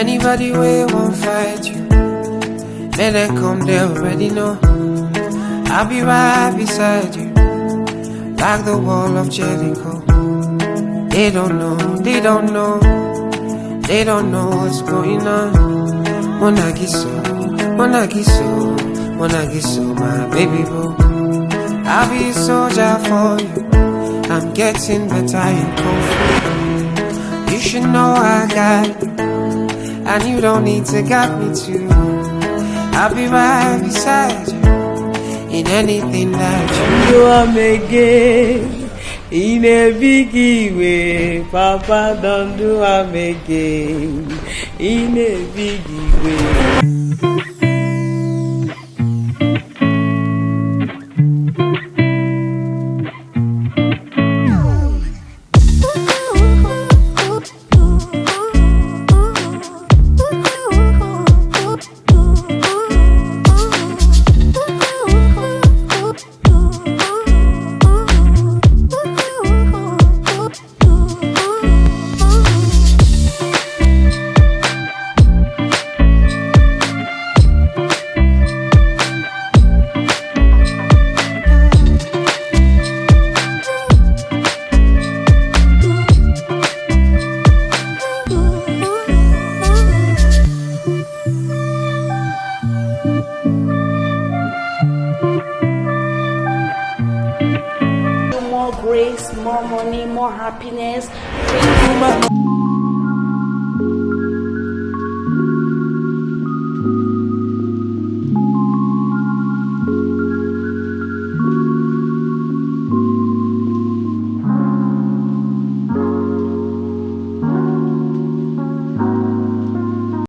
Anybody way won't fight you, let them come, they already know. I'll be right beside you, like the wall of Jericho. They don't know, they don't know, they don't know what's going on. Monagiso, Monagiso, Monagiso, my baby boo. I'll be a soldier for you, I'm getting better in Kung Fu. You should know I got you, and you don't need to guide me too. I'll be right beside you in anything that you do. I'm again in a biggie way, Papa. Don't do I'm again in a biggie way. More grace, more money, more happiness.